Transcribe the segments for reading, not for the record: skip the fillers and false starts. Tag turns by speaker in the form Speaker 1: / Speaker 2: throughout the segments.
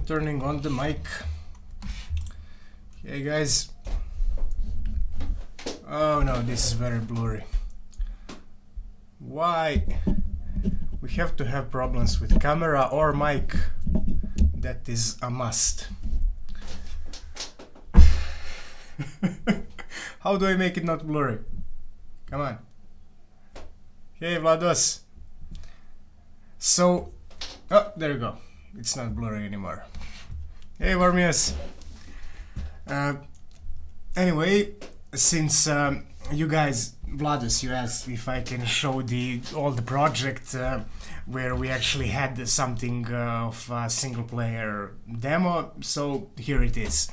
Speaker 1: turning on the mic. Hey guys. Oh no, this is very blurry. Why? We have to have problems with camera or mic. That is a must. How do I make it not blurry? Come on. Hey Vlados. So, oh, there you go. It's not blurry anymore. Hey Wormius. Anyway, since you guys, Vlados, you asked if I can show all the project where we actually had something of a single player demo, so here it is.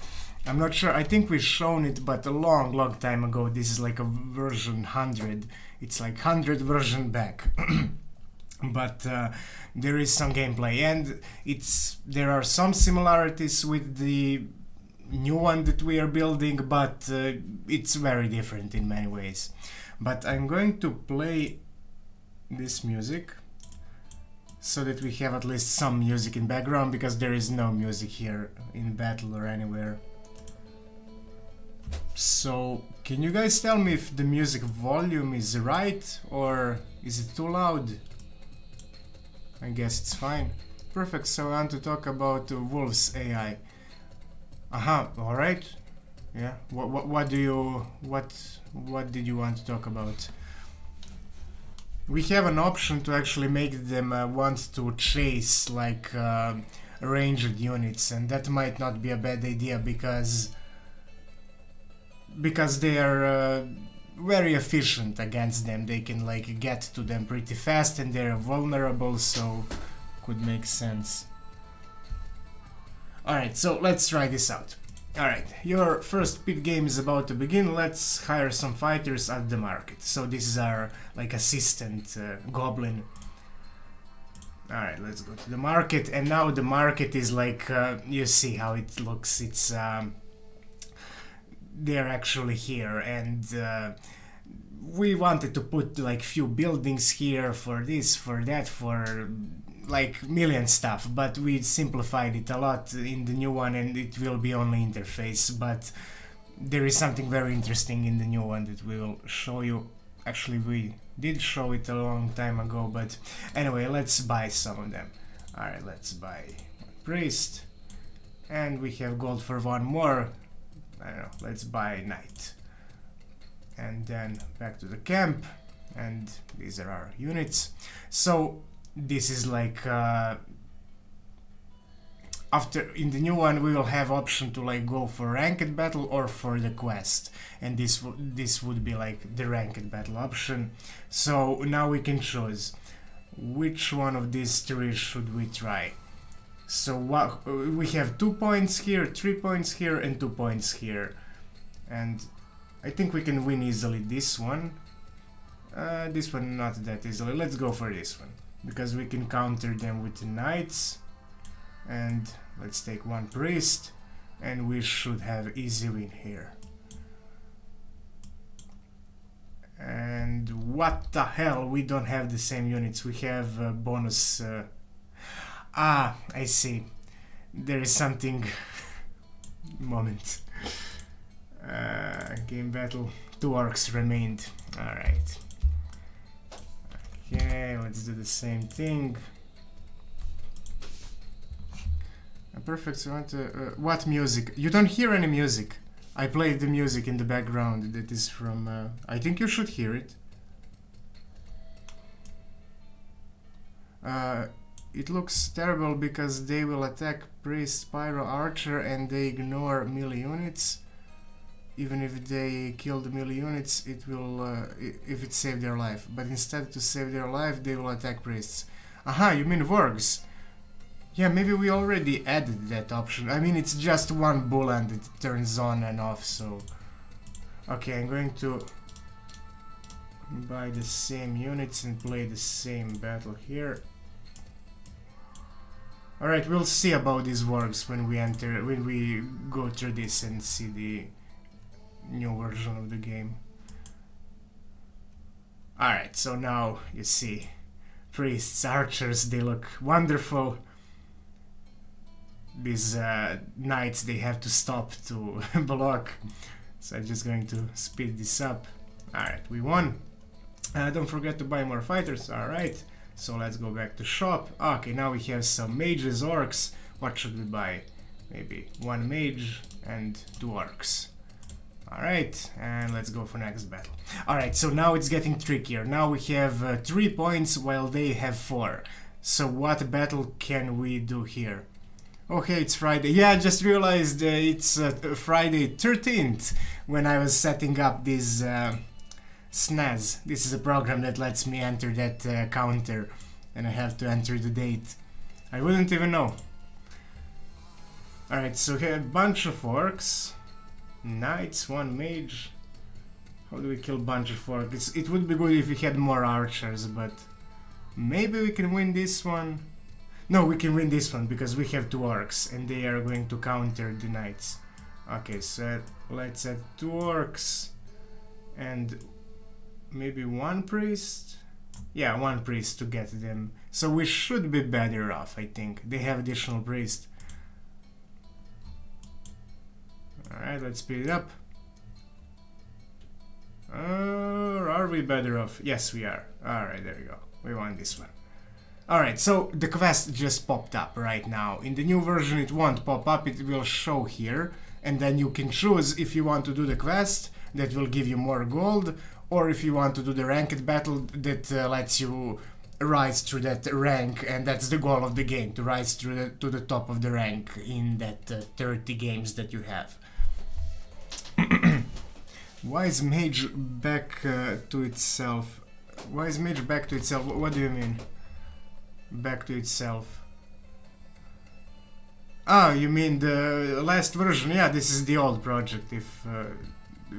Speaker 1: I'm not sure, I think we've shown it, but a long time ago. This is like a version 100. It's like 100 version back. But there is some gameplay, and there are some similarities with the new one that we are building, but it's very different in many ways. But I'm going to play this music so that we have at least some music in background, because there is no music here in battle or anywhere. So can you guys tell me if the music volume is right, or is it too loud? I guess it's fine. Perfect, so I want to talk about Wolf's AI. Alright. Yeah, what did you want to talk about? We have an option to actually make them want to chase like ranged units, and that might not be a bad idea because they are very efficient against them. They can like get to them pretty fast, and they're vulnerable, so could make sense. Alright, so let's try this out. Alright, your first pit game is about to begin. Let's hire some fighters at the market. So this is our like assistant goblin. Alright, let's go to the market, and now the market is like, you see how it looks. It's they're actually here, and we wanted to put like few buildings here for this, for that, for like million stuff, but we simplified it a lot in the new one, and it will be only interface. But there is something very interesting in the new one that we will show you. Actually, we did show it a long time ago, but anyway, let's buy some of them. Alright, let's buy one priest, and we have gold for one more. I don't know, let's buy knight. And then back to the camp, and these are our units. So this is like after in the new one we will have option to like go for ranked battle or for the quest, and this would be like the ranked battle option. So now we can choose which one of these three should we try. So what we have 2 points here, 3 points here, and 2 points here, and I think we can win easily this one. This one not that easily. Let's go for this one, because we can counter them with the knights. And let's take one priest, and we should have easy win here. And what the hell, we don't have the same units. We have bonus. I see. There is something. Moment. Game battle. 2 orcs remained. Alright. Okay, let's do the same thing. Perfect, so I want to... what music? You don't hear any music. I played the music in the background that is from... I think you should hear it. It looks terrible because they will attack priest, pyro, archer, and they ignore melee units. Even if they kill the melee units, it will, if it saved their life. But instead, to save their life, they will attack priests. Aha, you mean wargs? Yeah, maybe we already added that option. I mean, it's just one bull and it turns on and off, so... Okay, I'm going to buy the same units and play the same battle here. Alright, we'll see about these wargs when we go through this and see the new version of the game. Alright, so now you see priests, archers, they look wonderful. these knights, they have to stop to block. So I'm just going to speed this up. Alright, we won. Don't forget to buy more fighters. Alright, so let's go back to shop. Okay, now we have some mages, orcs. What should we buy? Maybe one mage and 2 orcs. Alright, and let's go for next battle. Alright, so now it's getting trickier. Now we have 3 points while they have 4. So what battle can we do here? Okay, it's Friday. Yeah, I just realized it's Friday 13th when I was setting up this SNAS. This is a program that lets me enter that counter, and I have to enter the date. I wouldn't even know. Alright, so we have a bunch of orcs, knights, 1 mage. How do we kill a bunch of orcs? It would be good if we had more archers, but maybe we can win this one. No, we can win this one because we have 2 orcs and they are going to counter the knights. Okay, so let's add 2 orcs and maybe 1 priest. Yeah, 1 priest to get them. So we should be better off, I think. They have additional priest. Alright, let's speed it up. Are we better off? Yes, we are. Alright, there we go. We won this one. Alright, so the quest just popped up right now. In the new version it won't pop up, it will show here. And then you can choose if you want to do the quest, that will give you more gold, or if you want to do the ranked battle that lets you rise through that rank, and that's the goal of the game, to rise through to the top of the rank in that 30 games that you have. Why is mage back to itself? Why is mage back to itself? What do you mean? Back to itself. Ah, you mean the last version? Yeah, this is the old project. If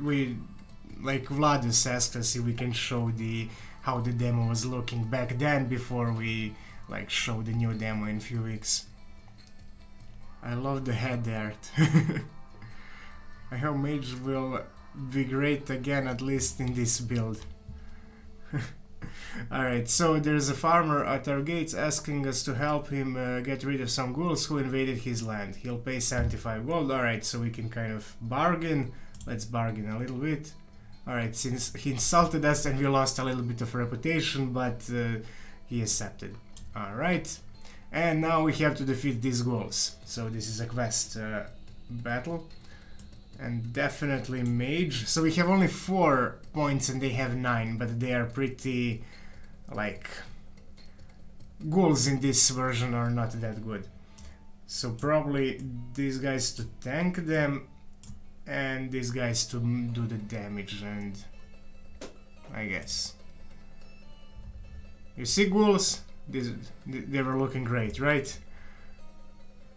Speaker 1: we, like Vladis asked us if we can show how the demo was looking back then before we like show the new demo in a few weeks. I love the head art. I hope mage will be great again, at least in this build. Alright, so there's a farmer at our gates asking us to help him get rid of some ghouls who invaded his land. He'll pay 75 gold. Alright, so we can kind of bargain. Let's bargain a little bit. Alright, since he insulted us and we lost a little bit of reputation, but he accepted. Alright, and now we have to defeat these ghouls. So this is a quest battle. And definitely mage. So we have only 4 points and they have 9, but they are pretty, like, ghouls in this version are not that good. So probably these guys to tank them and these guys to do the damage, and I guess. You see ghouls? They were looking great, right?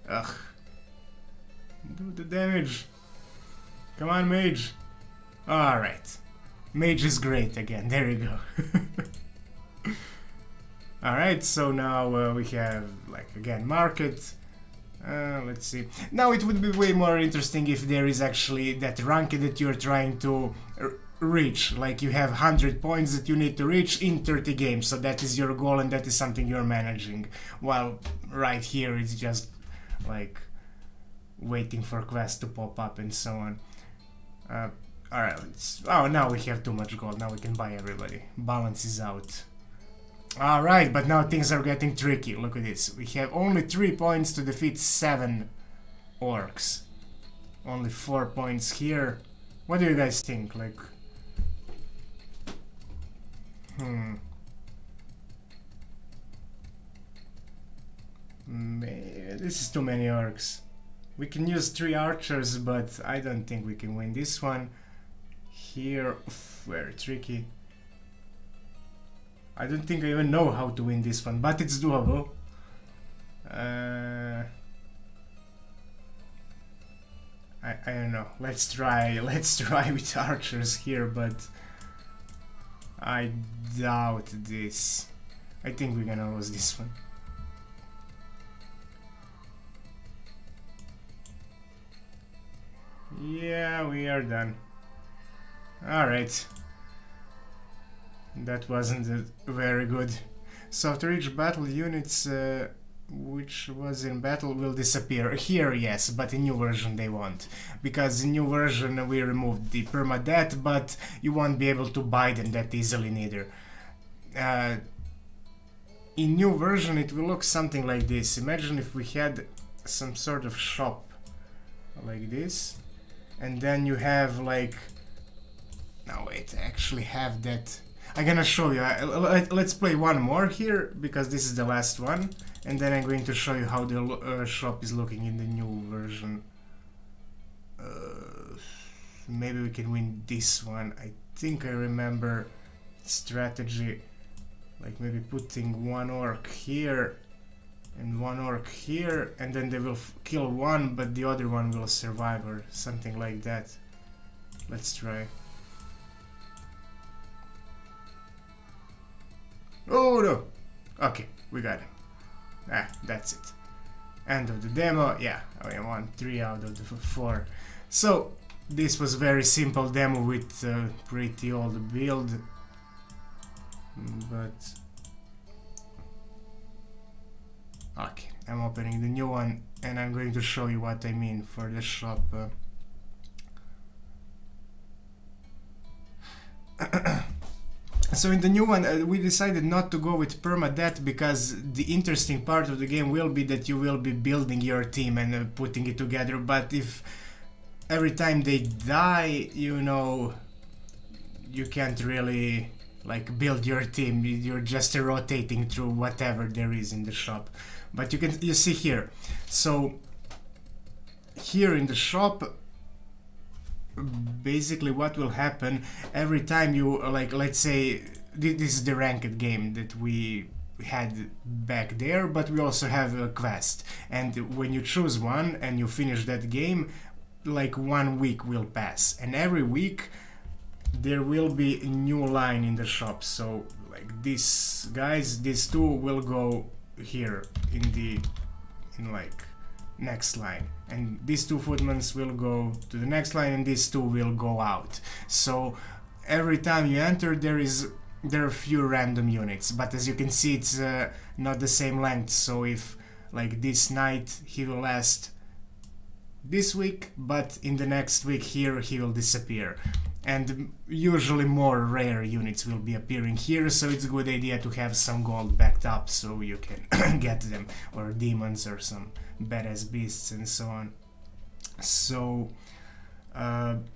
Speaker 1: Ugh. Do the damage. Come on, mage. Alright. Mage is great again. There you go. Alright, so now we have, like, again, market. Let's see. Now it would be way more interesting if there is actually that rank that you're trying to reach. Like, you have 100 points that you need to reach in 30 games. So that is your goal and that is something you're managing. While right here it's just, like, waiting for quests to pop up and so on. Alright, oh, now we have too much gold. Now we can buy everybody. Balance is out. Alright, but now things are getting tricky. Look at this. We have only 3 points to defeat 7 orcs. Only 4 points here. What do you guys think? Like, this is too many orcs. We can use 3 archers, but I don't think we can win this one. Here, very tricky. I don't think I even know how to win this one, but it's doable. I don't know. Let's try with archers here, but I doubt this. I think we're gonna lose this one. Yeah, we are done. Alright. That wasn't very good. So after each battle, units which was in battle will disappear. Here, yes, but in new version they won't. Because in new version we removed the permadeath, but you won't be able to buy them that easily neither. In new version it will look something like this. Imagine if we had some sort of shop like this, and then you have like... No, wait, I actually have that. I'm gonna show you. Let's play one more here, because this is the last one, and then I'm going to show you how the shop is looking in the new version. Maybe we can win this one. I think I remember strategy, like maybe putting one orc here and one orc here, and then they will kill one, but the other one will survive, or something like that. Let's try. Oh no! Okay, we got him. That's it. End of the demo. Yeah, I won 3 out of the 4. So, this was very simple demo with pretty old build. But... Okay, I'm opening the new one, and I'm going to show you what I mean for the shop. So in the new one, we decided not to go with permadeath, because the interesting part of the game will be that you will be building your team and putting it together. But if every time they die, you know, you can't really like build your team. You're just rotating through whatever there is in the shop. But you see here. So here in the shop, basically what will happen every time you, like, let's say this is the ranked game that we had back there, but we also have a quest, and when you choose one and you finish that game, like 1 week will pass, and every week there will be a new line in the shop. So like these guys, these two will go here in like next line, and these 2 footmen will go to the next line, and these 2 will go out. So every time you enter there are a few random units, but as you can see it's not the same length. So if like this knight, he will last this week, but in the next week here he will disappear, and usually more rare units will be appearing here. So it's a good idea to have some gold backed up so you can get them, or demons or some badass beasts and so on. So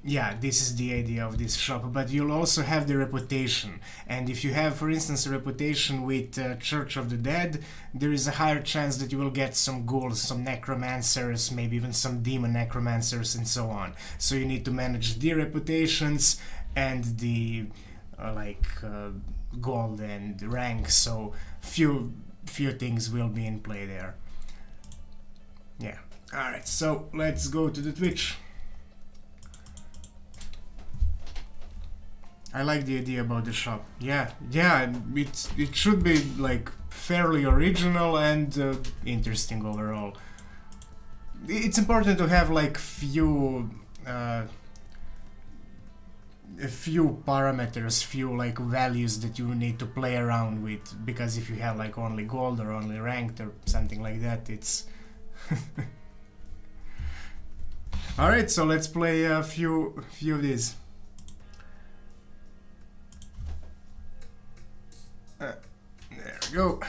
Speaker 1: yeah, this is the idea of this shop, but you'll also have the reputation, and if you have, for instance, a reputation with Church of the Dead, there is a higher chance that you will get some ghouls, some necromancers, maybe even some demon necromancers and so on. So you need to manage the reputations and the gold and rank, so few things will be in play there. Yeah, alright, so let's go to the Twitch. I like the idea about the shop. Yeah, it should be like fairly original and interesting overall. It's important to have like a few parameters, few like values that you need to play around with, because if you have like only gold or only ranked or something like that, it's alright, so let's play a few of these. There we go.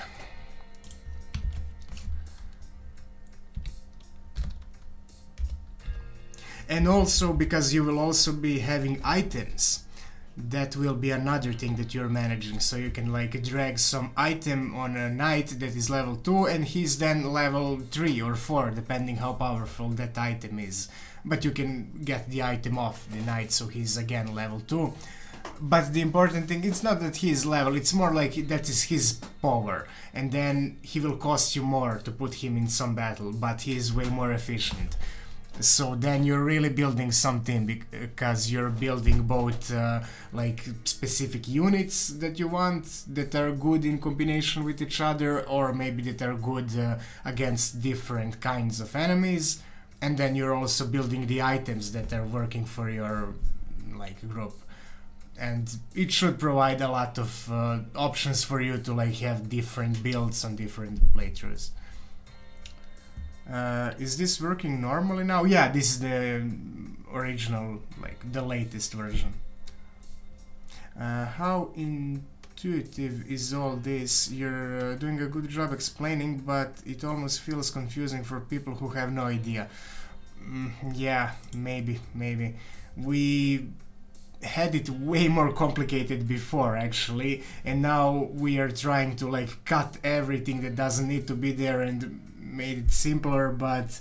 Speaker 1: And also, because you will also be having items, that will be another thing that you're managing. So you can like drag some item on a knight that is level 2 and he's then level 3 or 4 depending how powerful that item is. But you can get the item off the knight, so he's again level 2. But the important thing, it's not that he is level, it's more like that is his power, and then he will cost you more to put him in some battle, but he is way more efficient. So then you're really building something, because you're building both like specific units that you want that are good in combination with each other, or maybe that are good against different kinds of enemies, and then you're also building the items that are working for your like group. And it should provide a lot of options for you to like have different builds on different playthroughs. Is this working normally now? Yeah, this is the original, like the latest version. How intuitive is all this? You're doing a good job explaining, but it almost feels confusing for people who have no idea. Yeah, maybe. We had it way more complicated before, actually, and now we are trying to like cut everything that doesn't need to be there and made it simpler, but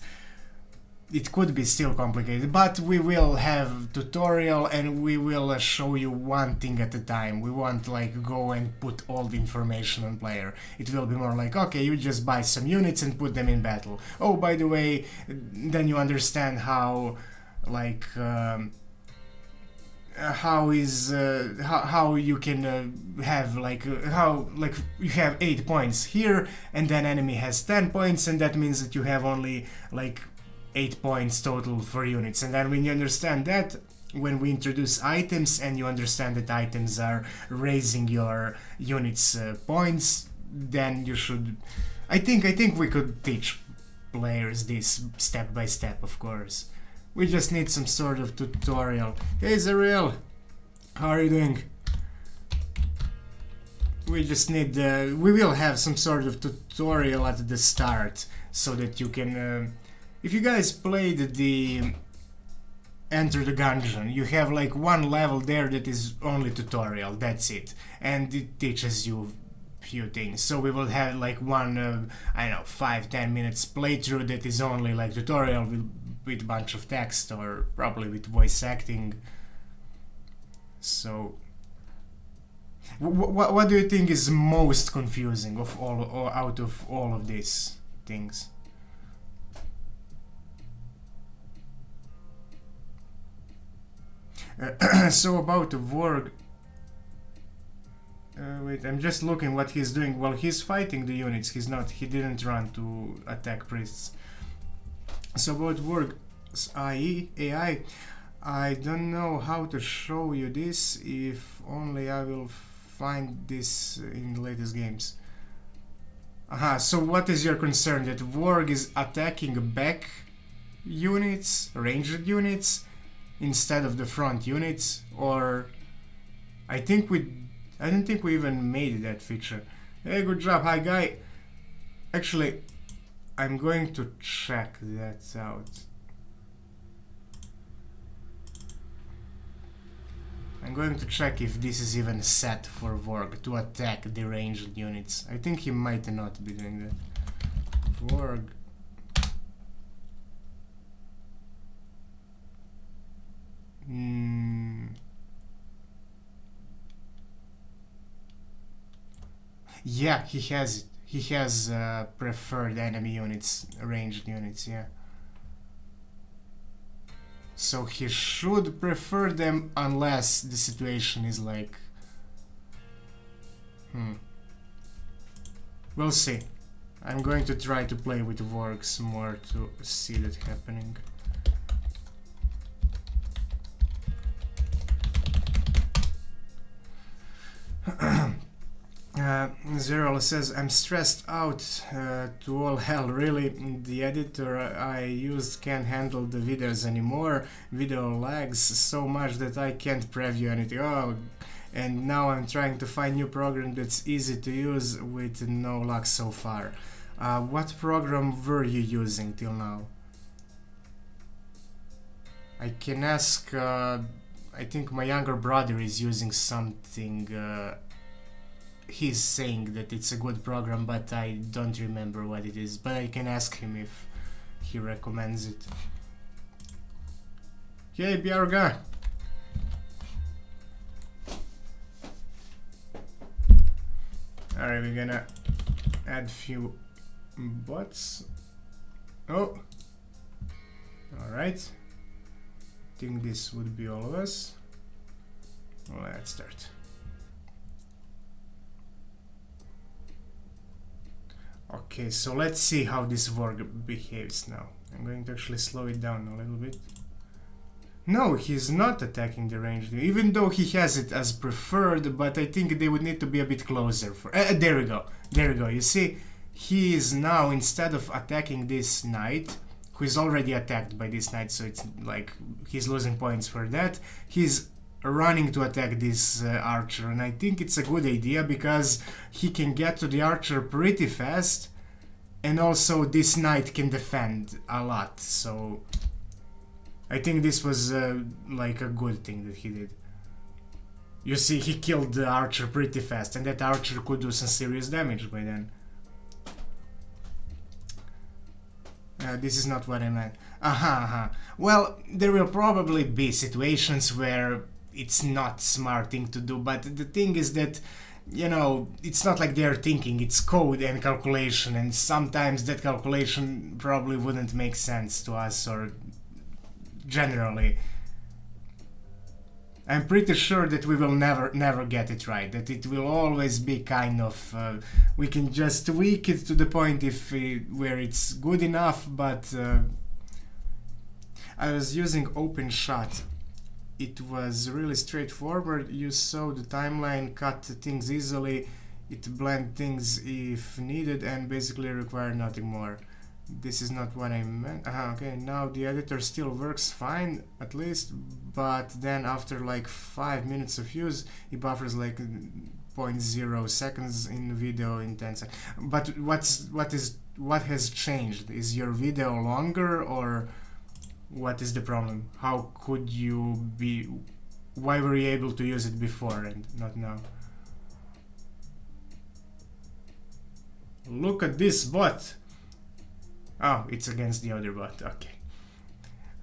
Speaker 1: it could be still complicated. But we will have tutorial and we will show you one thing at a time. We won't like go and put all the information on player. It will be more like, okay, you just buy some units and put them in battle. Oh, by the way, then you understand how like how you can have like how like you have 8 points here and then enemy has 10 points, and that means that you have only like 8 points total for units. And then when you understand that, when we introduce items and you understand that items are raising your units points, then you should I think we could teach players this step by step. Of course, we just need some sort of tutorial. Hey Zariel, how are you doing? We just need we will have some sort of tutorial at the start so that you can if you guys played the Enter the Gungeon, you have like one level there that is only tutorial, that's it, and it teaches you few things. So we will have like one I don't know, 5-10 minutes playthrough that is only like tutorial with a bunch of text or probably with voice acting. So what do you think is most confusing of all, or out of all of these things? So about the Vorg, wait, I'm just looking what he's doing. Well, he's fighting the units, he didn't run to attack priests. So about Vorg's AI, I don't know how to show you this, if only I will find this in the latest games. Aha, so what is your concern? That Vorg is attacking back units, ranged units, instead of the front units? Or I don't think we even made that feature. Hey, good job, hi guy. Actually, I'm going to check that out. I'm going to check if this is even set for Vorg to attack the ranged units. I think he might not be doing that. Vorg. Yeah, he has it. He has preferred enemy units, ranged units, yeah. So he should prefer them unless the situation is like... We'll see. I'm going to try to play with Vorgs more to see that happening. Zero says, I'm stressed out to all hell, really. The editor I used can't handle the videos anymore. Video lags so much that I can't preview anything. Oh, and now I'm trying to find new program that's easy to use with no luck so far. What program were you using till now? I can ask, I think my younger brother is using something. He's saying that it's a good program, but I don't remember what it is. But I can ask him if he recommends it. Hey, Bjarga! Alright, we're gonna add few bots. Oh! Alright. Think this would be all of us. Let's start. Okay, so let's see how this Vorg behaves now. I'm going to actually slow it down a little bit. No, he's not attacking the ranged, even though he has it as preferred, but I think they would need to be a bit closer for... there we go. There we go. You see, he is now, instead of attacking this knight, who is already attacked by this knight, so it's like he's losing points for that, he's running to attack this archer, and I think it's a good idea because he can get to the archer pretty fast, and also this knight can defend a lot, so I think this was like a good thing that he did. You see, he killed the archer pretty fast, and that archer could do some serious damage by then. This is not what I meant. Well, there will probably be situations where it's not smart thing to do, but the thing is that, you know, it's not like they're thinking, it's code and calculation, and sometimes that calculation probably wouldn't make sense to us, or generally. I'm pretty sure that we will never get it right, that it will always be kind of, we can just tweak it to the point where it's good enough, but I was using open shot. It was really straightforward. You saw the timeline, cut things easily, it blend things if needed, and basically require nothing more. This is not what I meant. Okay, now the editor still works fine, at least, but then after like 5 minutes of use, it buffers like 0.0 seconds in video in 10 seconds. But what has changed? Is your video longer, or what is the problem? How could you be? Why were you able to use it before and not now? Look at this bot. Oh, it's against the other bot. Okay.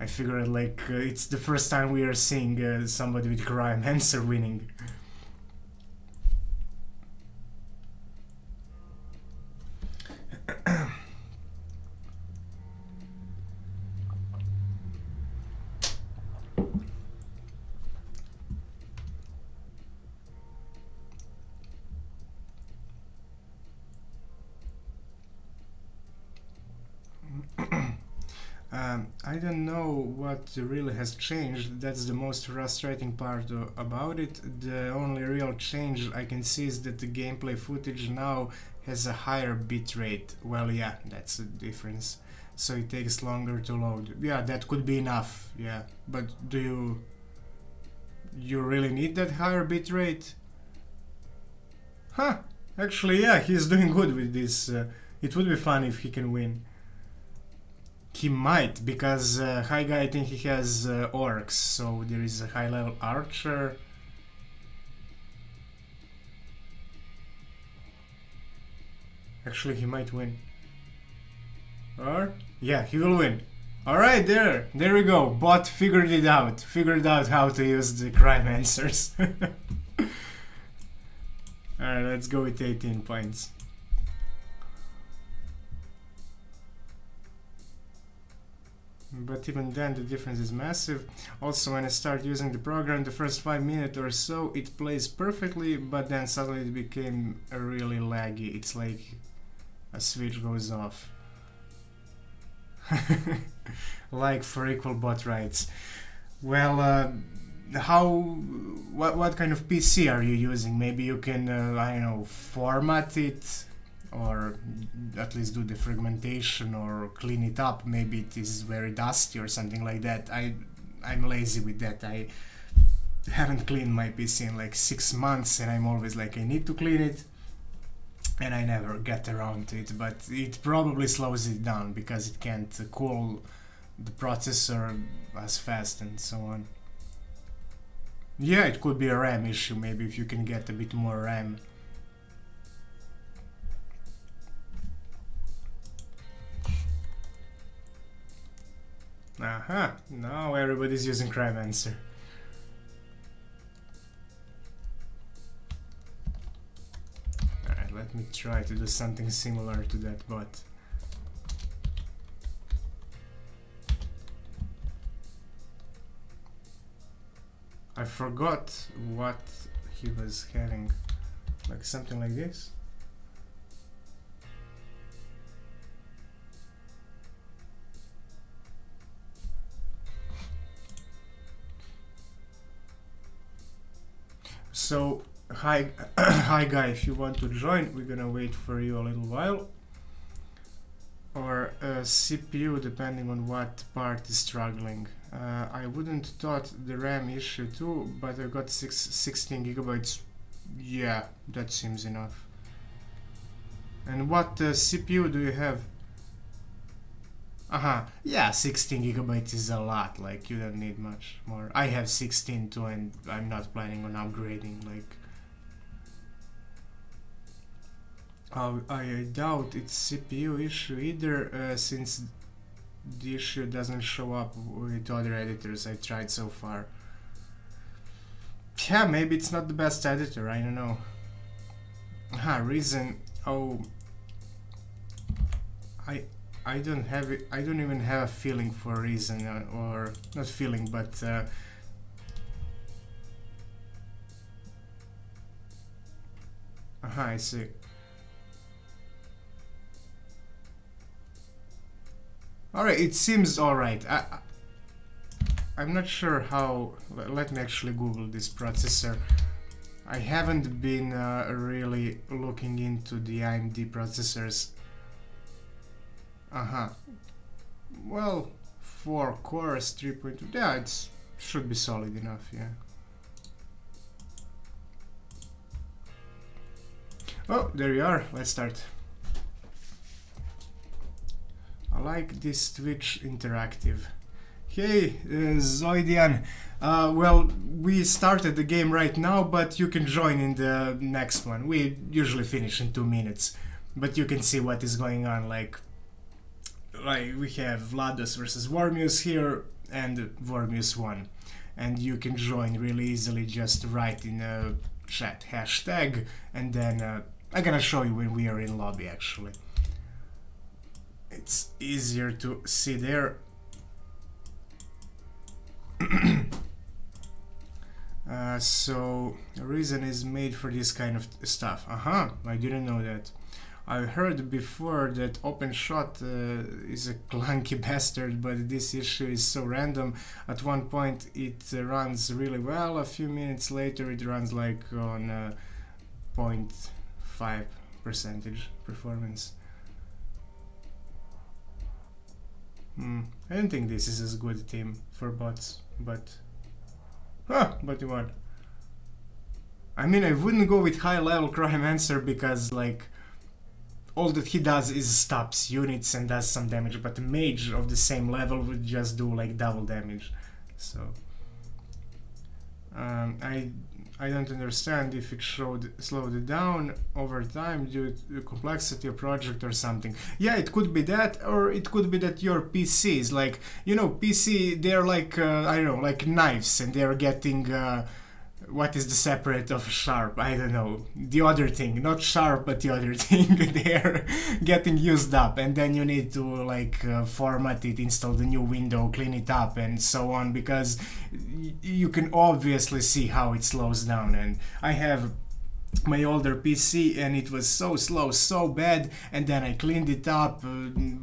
Speaker 1: I figured like it's the first time we are seeing somebody with crime answer winning. I don't know what really has changed. That's the most frustrating part about it. The only real change I can see is that the gameplay footage now has a higher bitrate. Well, yeah, that's a difference. So it takes longer to load. Yeah, that could be enough. Yeah, but do you really need that higher bitrate? Huh? Actually, yeah, he's doing good with this. It would be fun if he can win. He might, because High Guy, I think he has orcs, so there is a high level archer. Actually, he might win. Or? Yeah, he will win. Alright, there we go. Bot figured it out. Figured out how to use the crime answers. Alright, let's go with 18 points. But even then the difference is massive. Also, when I start using the program, the first 5 minutes or so it plays perfectly, but then suddenly it became really laggy. It's like a switch goes off. Like for equal bot rights. Well, what kind of PC are you using? Maybe you can, I don't know, format it, or at least do the fragmentation or clean it up. Maybe it is very dusty or something like that. I'm lazy with that. I haven't cleaned my PC in like 6 months, and I'm always like, I need to clean it, and I never get around to it. But it probably slows it down because it can't cool the processor as fast and so on. Yeah, it could be a RAM issue. Maybe if you can get a bit more RAM. Aha, now everybody's using crime answer. Alright, let me try to do something similar to that bot. I forgot what he was having, like something like this. So, hi, hi guy, if you want to join, we're gonna wait for you a little while. or CPU, depending on what part is struggling. I wouldn't thought the RAM issue too, but I got 16 gigabytes. Yeah, that seems enough. And what CPU do you have? Yeah, 16 gigabytes is a lot, like you don't need much more. I have 16 too, and I'm not planning on upgrading, like. I doubt it's CPU issue either, since the issue doesn't show up with other editors I tried so far. Yeah, maybe it's not the best editor, I don't know. Reason. Oh, I don't have it. I don't even have a feeling for reason, or not feeling, but I see. Alright, it seems alright. I'm not sure how. Let me actually Google this processor. I haven't been really looking into the AMD processors. Well, 4 cores, 3.2. Yeah, it should be solid enough, yeah. Oh, there you are. Let's start. I like this Twitch interactive. Hey, Zoidian. Well, we started the game right now, but you can join in the next one. We usually finish in 2 minutes, but you can see what is going on. Like we have Vlados versus Vormius here, and Vormius won. And you can join really easily. Just write in a chat hashtag, and then I'm gonna show you when we are in lobby. Actually, it's easier to see there. So reason is made for this kind of stuff. I didn't know that. I heard before that OpenShot is a clunky bastard, but this issue is so random. At one point it runs really well, a few minutes later it runs like on 0.5% performance. I don't think this is as good a team for bots, but but what? I mean, I wouldn't go with high level Cryomancer because like all that he does is stops units and does some damage, but the mage of the same level would just do like double damage. So I don't understand if it slowed it down over time due to the complexity of project or something. Yeah, it could be that, or it could be that your PC is like, you know, PC, they're like, I don't know, like knives, and they're getting, what is the separate of sharp? I don't know. The other thing, not sharp, but the other thing. They're getting used up, and then you need to like format it, install the new window, clean it up, and so on, because you can obviously see how it slows down. And I have my older PC, and it was so slow, so bad, and then I cleaned it up,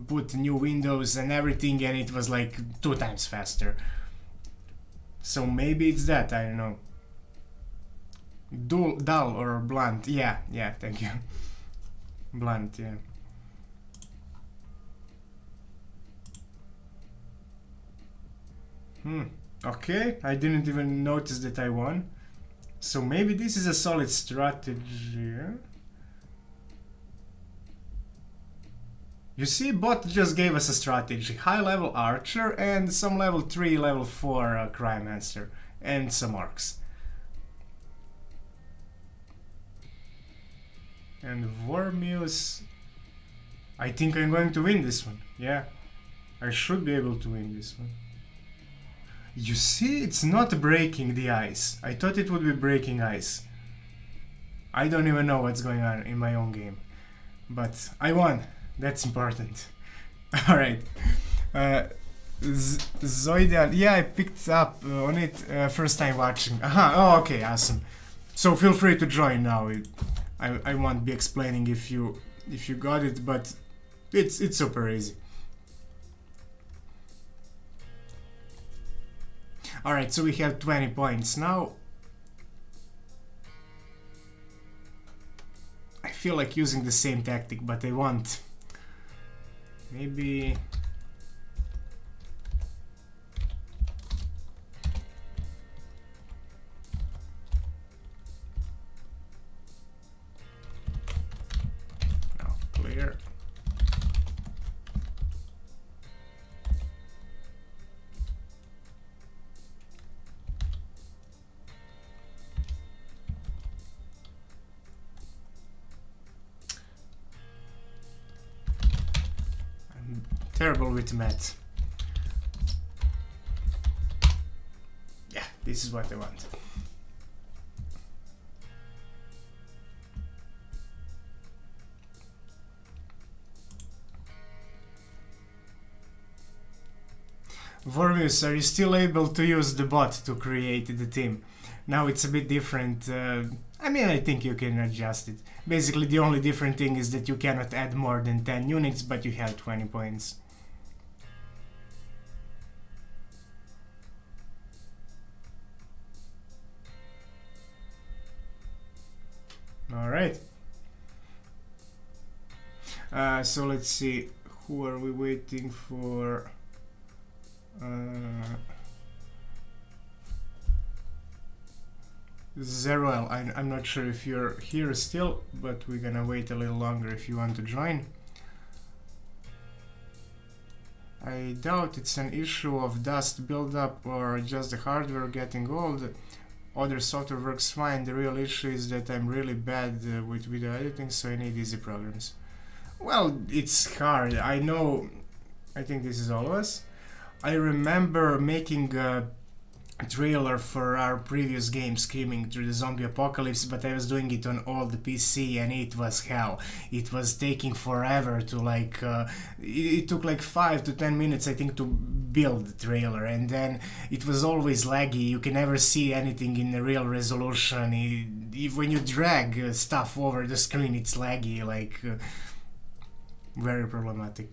Speaker 1: put new windows and everything, and it was like 2 times faster. So maybe it's that, I don't know. Dull or blunt? Yeah, thank you. Blunt, yeah. Okay, I didn't even notice that I won. So maybe this is a solid strategy. You see, bot just gave us a strategy. High level archer and some level 3, level 4 Cryomancer and some orcs. And Vormius, I think I'm going to win this one. Yeah, I should be able to win this one. You see, it's not breaking the ice. I thought it would be breaking ice. I don't even know what's going on in my own game. But I won. That's important. Alright. Zoidian, yeah, I picked up on it first time watching. Oh, okay, awesome. So feel free to join now. I won't be explaining if you got it, but it's super easy. Alright, so we have 20 points now. I feel like using the same tactic, but I won't. Maybe... Clear. I'm terrible with math. Yeah, this is what I want. Vormius, are you still able to use the bot to create the team? Now it's a bit different. I mean, I think you can adjust it. Basically, the only different thing is that you cannot add more than 10 units, but you have 20 points. Alright. So let's see. Who are we waiting for? Zeruel, I'm not sure if you're here still, but we're gonna wait a little longer if you want to join. I doubt it's an issue of dust buildup or just the hardware getting old. Other software works fine. The real issue is that I'm really bad with video editing, so I need easy programs. Well, it's hard. I know. I think this is all of us. I remember making a trailer for our previous game, Screaming Through the Zombie Apocalypse, but I was doing it on all the PC and it was hell. It was taking forever to it took like 5 to 10 minutes I think to build the trailer, and then it was always laggy. You can never see anything in the real resolution. When you drag stuff over the screen it's laggy, very problematic.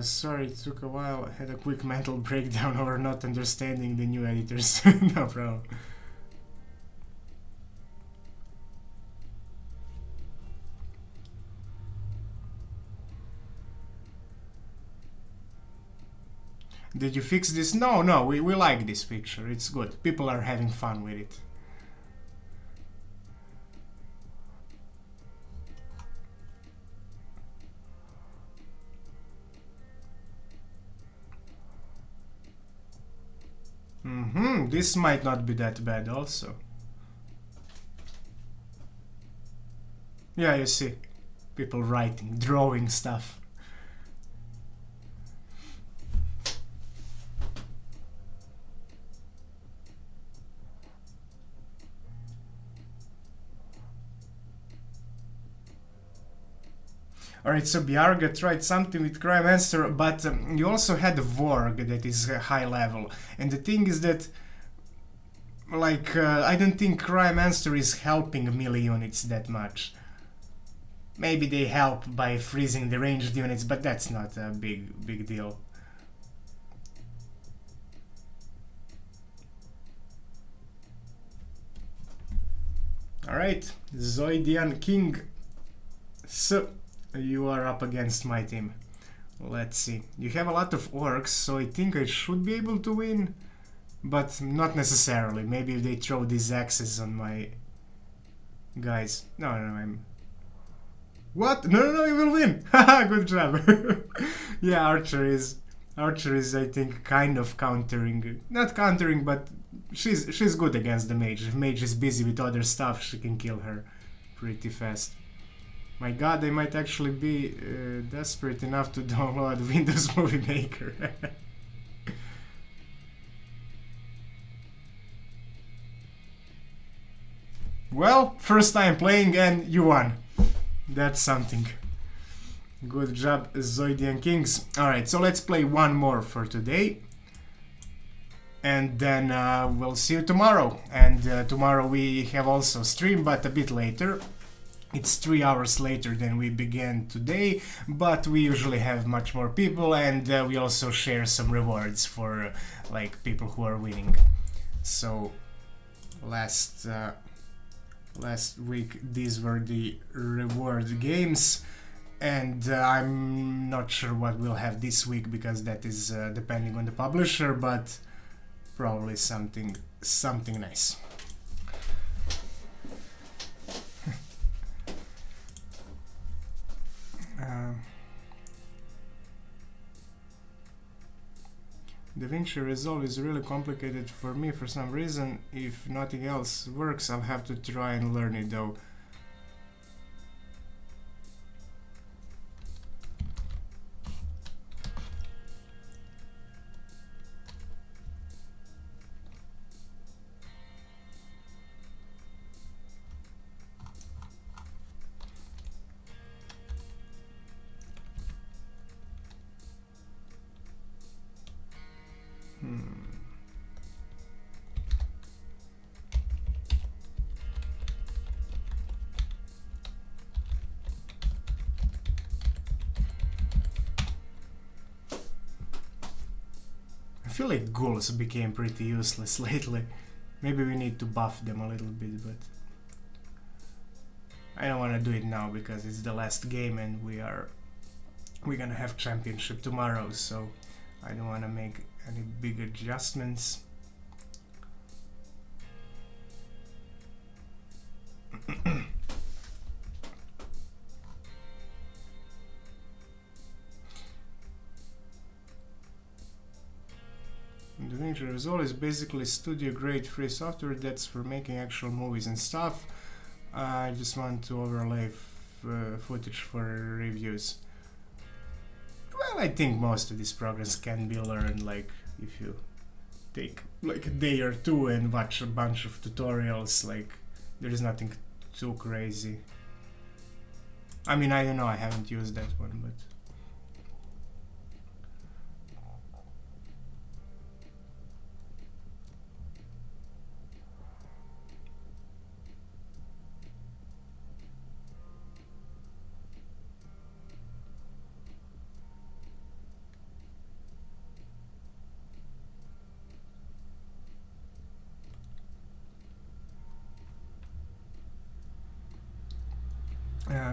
Speaker 1: Sorry, it took a while. I had a quick mental breakdown over not understanding the new editors. No problem. Did you fix this? No, we like this picture. It's good. People are having fun with it. This might not be that bad also. Yeah, you see. People writing, drawing stuff. Alright, so Bjarga tried something with Crime Master, but you also had Vorg that is high level. And the thing is that, I don't think Crime Master is helping melee units that much. Maybe they help by freezing the ranged units, but that's not a big deal. Alright, Zoidian King. So, you are up against my team. Let's see. You have a lot of orcs, so I think I should be able to win. But not necessarily. Maybe if they throw these axes on my guys. No, I'm... What? No, you will win! Haha, good job. Yeah, Archer is, I think, kind of countering. Not countering, but she's good against the mage. If mage is busy with other stuff, she can kill her pretty fast. My god, I might actually be desperate enough to download Windows Movie Maker. Well, first time playing and you won. That's something. Good job, Zoidian Kings. Alright, so let's play one more for today. And then we'll see you tomorrow. And tomorrow we have also stream, but a bit later. It's 3 hours later than we began today, but we usually have much more people, and we also share some rewards for people who are winning. So last last week these were the reward games, and I'm not sure what we'll have this week because that is depending on the publisher, but probably something nice. DaVinci Resolve is really complicated for me for some reason. If nothing else works, I'll have to try and learn it though. I feel like ghouls became pretty useless lately. Maybe we need to buff them a little bit, but I don't want to do it now because it's the last game and we're gonna have championship tomorrow, so I don't want to make any big adjustments. DaVinci Resolve is basically studio grade free software that's for making actual movies and stuff. I just want to overlay footage for reviews. Well, I think most of these programs can be learned, like if you take like a day or two and watch a bunch of tutorials, like there is nothing too crazy. I mean, I don't know, I haven't used that one, but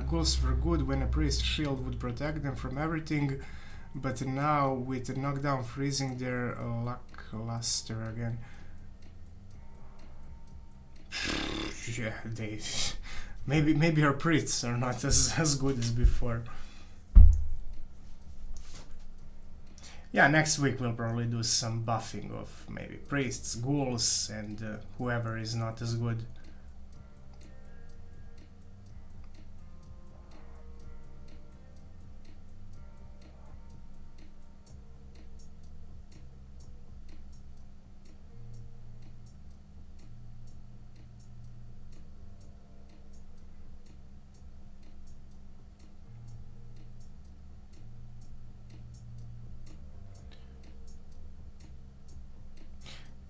Speaker 1: ghouls were good when a priest shield would protect them from everything, but now with a knockdown freezing they're lackluster again. Yeah, they maybe our priests are not as good as before. Yeah, next week we'll probably do some buffing of maybe priests, ghouls, and whoever is not as good.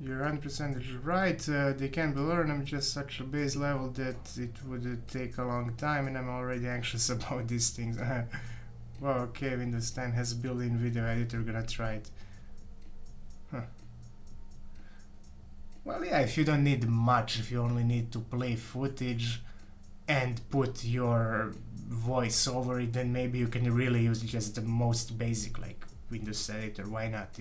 Speaker 1: You're 100% right, they can be learned. I'm just such a base level that it would take a long time and I'm already anxious about these things. Well, okay, Windows 10 has a built-in video editor, gonna try it. Huh. Well, yeah, if you don't need much, if you only need to play footage and put your voice over it, then maybe you can really use just the most basic, like Windows editor. Why not?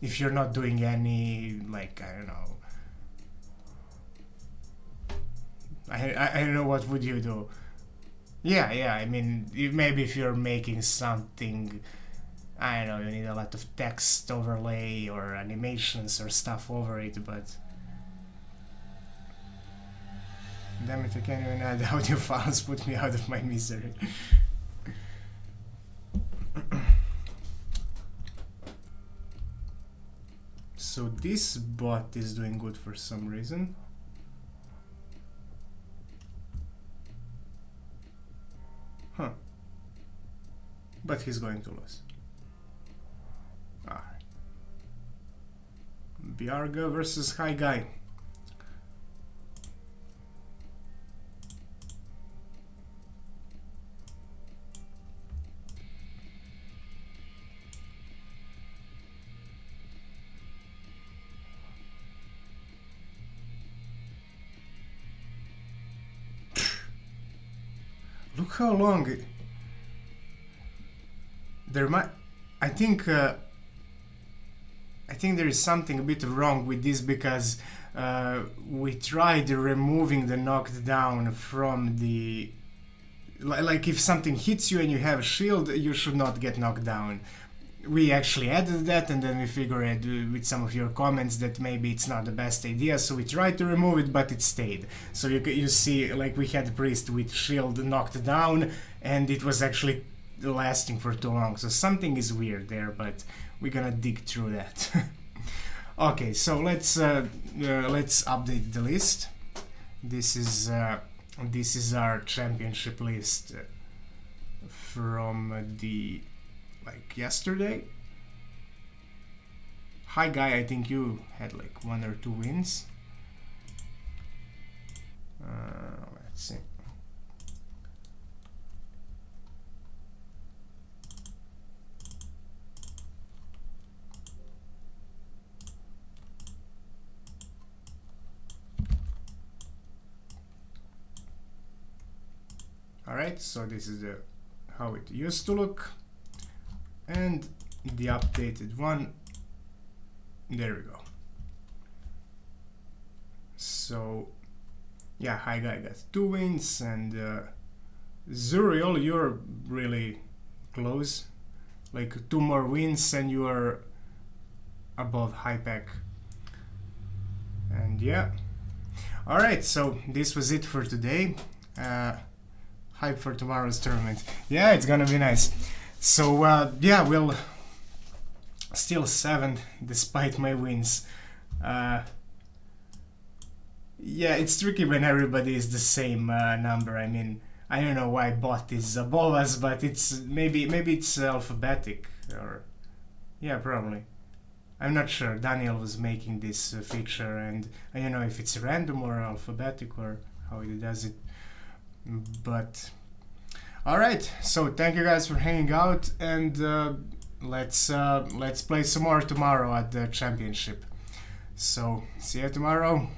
Speaker 1: If you're not doing any, like, I don't know, I don't know, what would you do? Yeah, I mean, maybe if you're making something, I don't know, you need a lot of text overlay or animations or stuff over it, but damn it, I can't even add audio files, put me out of my misery. So this bot is doing good for some reason. Huh. But he's going to lose. Alright. Biarga versus High Guy. Look how long there might. I think there is something a bit wrong with this because we tried removing the knockdown from the. Like if something hits you and you have a shield, you should not get knocked down. We actually added that, and then we figured with some of your comments that maybe it's not the best idea, so we tried to remove it, but it stayed. So you see, like we had a priest with shield knocked down, and it was actually lasting for too long. So something is weird there, but we're gonna dig through that. Okay, so let's update the list. This is our championship list from the yesterday. Hi Guy, I think you had like 1 or 2 wins. Let's see. Alright, so this is how it used to look. And the updated one, there we go. So yeah, Hi Guy got 2 wins, and Zuriel, you're really close, like 2 more wins and you are above Hypack. And yeah, alright, so this was it for today. Hype for tomorrow's tournament. Yeah, it's gonna be nice. So yeah, we'll still 7th despite my wins. Yeah, it's tricky when everybody is the same number. I mean, I don't know why bot is above us, but it's maybe it's alphabetic, or yeah, probably. I'm not sure. Daniel was making this feature, and I don't know if it's random or alphabetic or how it does it. But alright, so thank you guys for hanging out, and let's play some more tomorrow at the championship. So see you tomorrow.